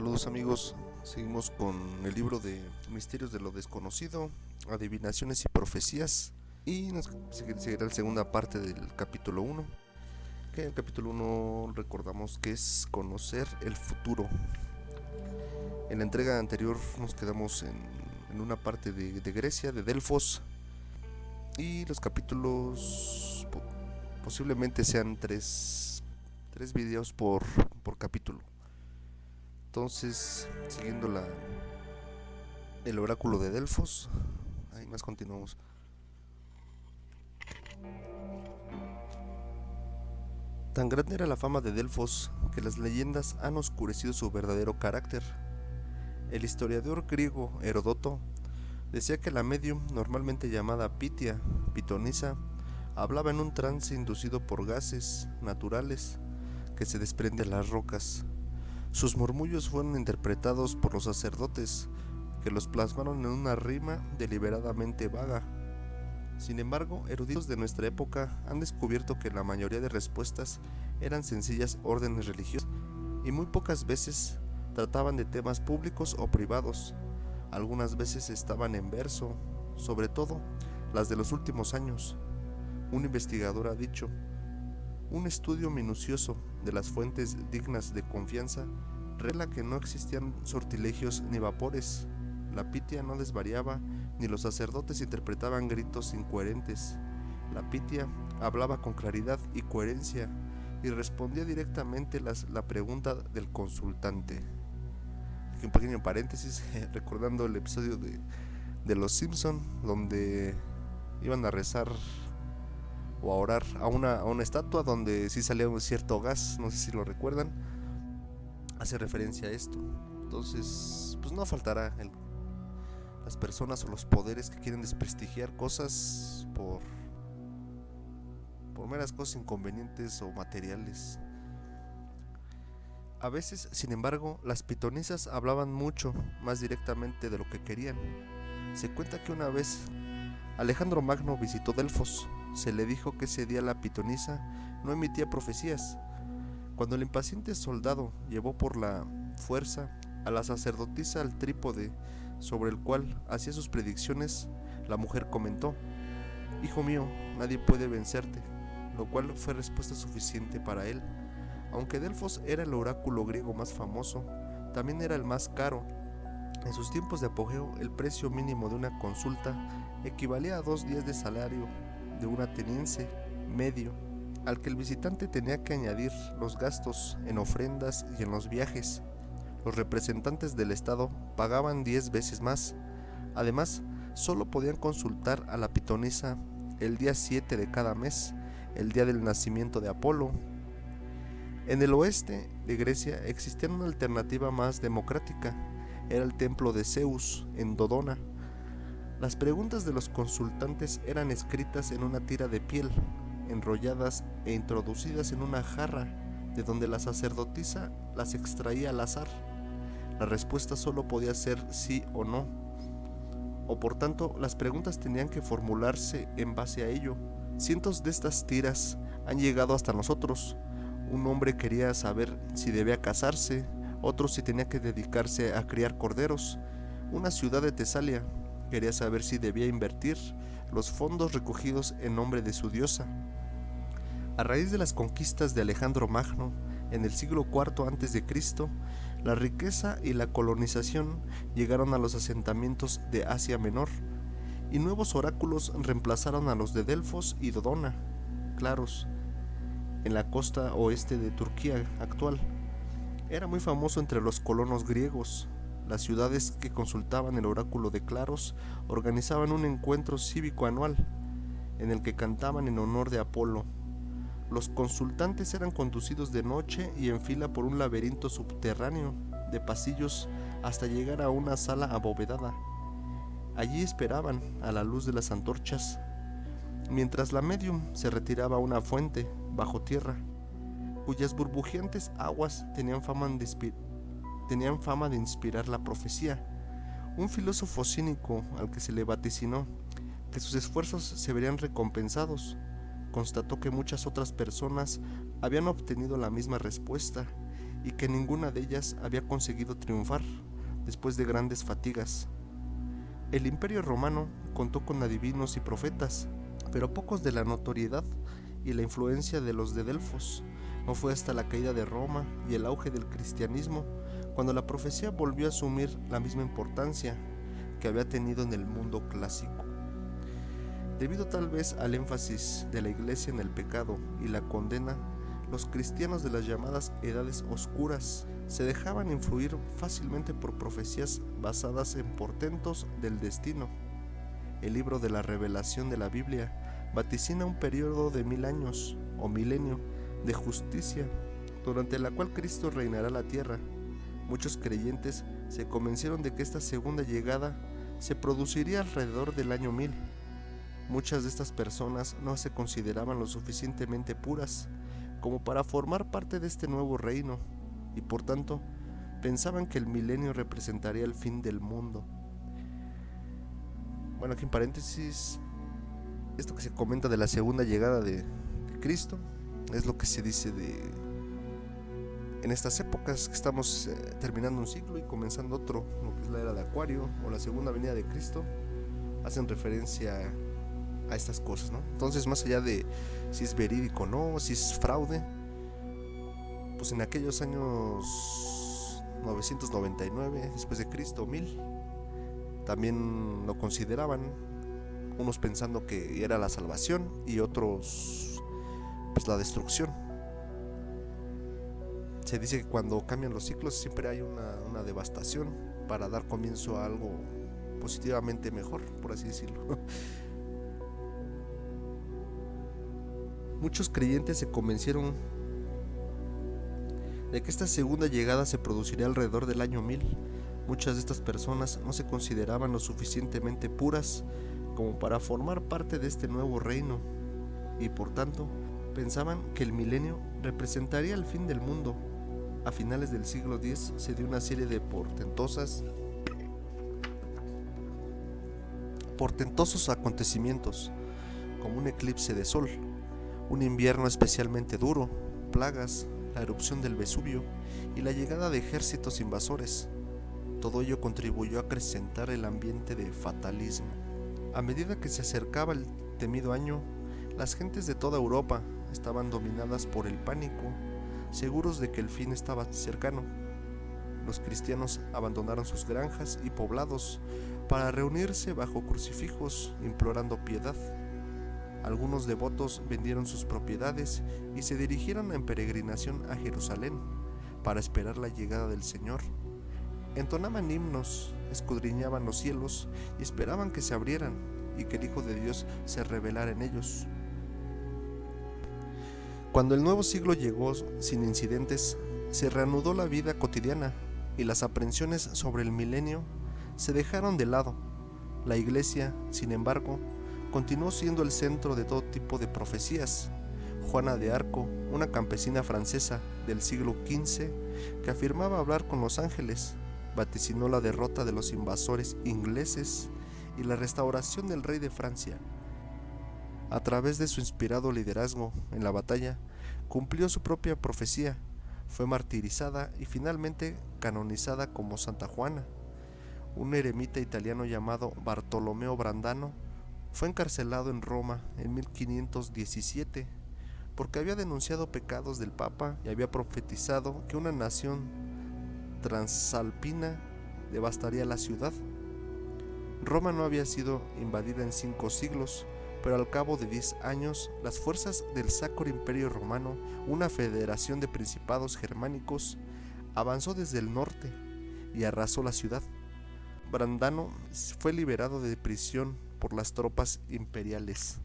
Saludos amigos, seguimos con el libro de Misterios de lo Desconocido, Adivinaciones y Profecías y nos seguirá la segunda parte del capítulo 1, que en el capítulo 1 recordamos que es conocer el futuro. En la entrega anterior nos quedamos en una parte de Grecia, de Delfos, y los capítulos posiblemente sean tres videos por capítulo. Entonces, siguiendo el oráculo de Delfos, ahí más continuamos. Tan grande era la fama de Delfos que las leyendas han oscurecido su verdadero carácter. El historiador griego Heródoto decía que la medium, normalmente llamada Pitia, pitonisa, hablaba en un trance inducido por gases naturales que se desprenden de las rocas. Sus murmullos fueron interpretados por los sacerdotes, que los plasmaron en una rima deliberadamente vaga. Sin embargo, eruditos de nuestra época han descubierto que la mayoría de respuestas eran sencillas órdenes religiosas y muy pocas veces trataban de temas públicos o privados. Algunas veces estaban en verso, sobre todo las de los últimos años. Un investigador ha dicho: un estudio minucioso de las fuentes dignas de confianza revela que no existían sortilegios ni vapores. La Pitia no desvariaba, ni los sacerdotes interpretaban gritos incoherentes. La Pitia hablaba con claridad y coherencia y respondía directamente la pregunta del consultante. Aquí un pequeño paréntesis, recordando el episodio de Los Simpson, donde iban a rezar o a orar a una estatua donde sí salía un cierto gas, no sé si lo recuerdan, hace referencia a esto. Entonces, pues no faltará las personas o los poderes que quieren desprestigiar cosas por meras cosas inconvenientes o materiales. A veces, sin embargo, las pitonisas hablaban mucho más directamente de lo que querían. Se cuenta que una vez Alejandro Magno visitó Delfos. Se le dijo que ese día la pitonisa no emitía profecías. Cuando el impaciente soldado llevó por la fuerza a la sacerdotisa al trípode sobre el cual hacía sus predicciones, la mujer comentó: «Hijo mío, nadie puede vencerte», lo cual fue respuesta suficiente para él. Aunque Delfos era el oráculo griego más famoso, también era el más caro. En sus tiempos de apogeo, el precio mínimo de una consulta equivalía a 2 días de salario de un ateniense medio, al que el visitante tenía que añadir los gastos en ofrendas y en los viajes. Los representantes del Estado pagaban 10 veces más. Además, solo podían consultar a la pitonisa el día 7 de cada mes, el día del nacimiento de Apolo. En el oeste de Grecia existía una alternativa más democrática. Era el templo de Zeus en Dodona. Las preguntas de los consultantes eran escritas en una tira de piel, enrolladas e introducidas en una jarra, de donde la sacerdotisa las extraía al azar. La respuesta solo podía ser sí o no, o por tanto las preguntas tenían que formularse en base a ello. Cientos de estas tiras han llegado hasta nosotros. Un hombre quería saber si debía casarse, otro si tenía que dedicarse a criar corderos. Una ciudad de Tesalia quería saber si debía invertir los fondos recogidos en nombre de su diosa. A raíz de las conquistas de Alejandro Magno en el siglo IV a.C., la riqueza y la colonización llegaron a los asentamientos de Asia Menor, y nuevos oráculos reemplazaron a los de Delfos y Dodona, Claros, en la costa oeste de Turquía actual. Era muy famoso entre los colonos griegos. Las ciudades que consultaban el oráculo de Claros organizaban un encuentro cívico anual, en el que cantaban en honor de Apolo. Los consultantes eran conducidos de noche y en fila por un laberinto subterráneo de pasillos hasta llegar a una sala abovedada. Allí esperaban a la luz de las antorchas, mientras la medium se retiraba a una fuente bajo tierra, cuyas burbujeantes aguas tenían fama de inspirar la profecía. Un filósofo cínico al que se le vaticinó que sus esfuerzos se verían recompensados, constató que muchas otras personas habían obtenido la misma respuesta y que ninguna de ellas había conseguido triunfar después de grandes fatigas. El Imperio Romano contó con adivinos y profetas, pero pocos de la notoriedad y la influencia de los de Delfos. No fue hasta la caída de Roma y el auge del cristianismo cuando la profecía volvió a asumir la misma importancia que había tenido en el mundo clásico. Debido tal vez al énfasis de la Iglesia en el pecado y la condena, los cristianos de las llamadas Edades Oscuras se dejaban influir fácilmente por profecías basadas en portentos del destino. El libro de la Revelación de la Biblia vaticina un periodo de 1000 años o milenio de justicia, durante la cual Cristo reinará la tierra. Muchos creyentes se convencieron de que esta segunda llegada se produciría alrededor del año 1000. Muchas de estas personas no se consideraban lo suficientemente puras como para formar parte de este nuevo reino, y por tanto pensaban que el milenio representaría el fin del mundo. Bueno, aquí en paréntesis, esto que se comenta de la segunda llegada de Cristo es lo que se dice en estas épocas que estamos terminando un ciclo y comenzando otro, lo que es la era de Acuario o la segunda venida de Cristo. Hacen referencia a estas cosas, ¿no? Entonces, más allá de si es verídico o no, si es fraude, pues en aquellos años 999 después de Cristo, 1000, también lo consideraban, unos pensando que era la salvación y otros pues la destrucción. Se dice que cuando cambian los ciclos siempre hay una devastación para dar comienzo a algo positivamente mejor, por así decirlo. Muchos creyentes se convencieron de que esta segunda llegada se produciría alrededor del año 1000. Muchas de estas personas no se consideraban lo suficientemente puras como para formar parte de este nuevo reino, y por tanto pensaban que el milenio representaría el fin del mundo. A finales del siglo X se dio una serie de portentosos acontecimientos, como un eclipse de sol, un invierno especialmente duro, plagas, la erupción del Vesubio y la llegada de ejércitos invasores. Todo ello contribuyó a acrecentar el ambiente de fatalismo. A medida que se acercaba el temido año, las gentes de toda Europa estaban dominadas por el pánico, seguros de que el fin estaba cercano. Los cristianos abandonaron sus granjas y poblados para reunirse bajo crucifijos implorando piedad. Algunos devotos vendieron sus propiedades y se dirigieron en peregrinación a Jerusalén para esperar la llegada del Señor. Entonaban himnos, escudriñaban los cielos y esperaban que se abrieran y que el Hijo de Dios se revelara en ellos. Cuando el nuevo siglo llegó sin incidentes, se reanudó la vida cotidiana y las aprensiones sobre el milenio se dejaron de lado. La Iglesia, sin embargo, continuó siendo el centro de todo tipo de profecías. Juana de Arco, una campesina francesa del siglo XV que afirmaba hablar con los ángeles, vaticinó la derrota de los invasores ingleses y la restauración del rey de Francia. A través de su inspirado liderazgo en la batalla, cumplió su propia profecía, fue martirizada y finalmente canonizada como Santa Juana. Un eremita italiano llamado Bartolomeo Brandano fue encarcelado en Roma en 1517 porque había denunciado pecados del Papa y había profetizado que una nación transalpina devastaría la ciudad. Roma no había sido invadida en 5 siglos, pero al cabo de 10 años, las fuerzas del Sacro Imperio Romano, una federación de principados germánicos, avanzó desde el norte y arrasó la ciudad. Brandano fue liberado de prisión por las tropas imperiales.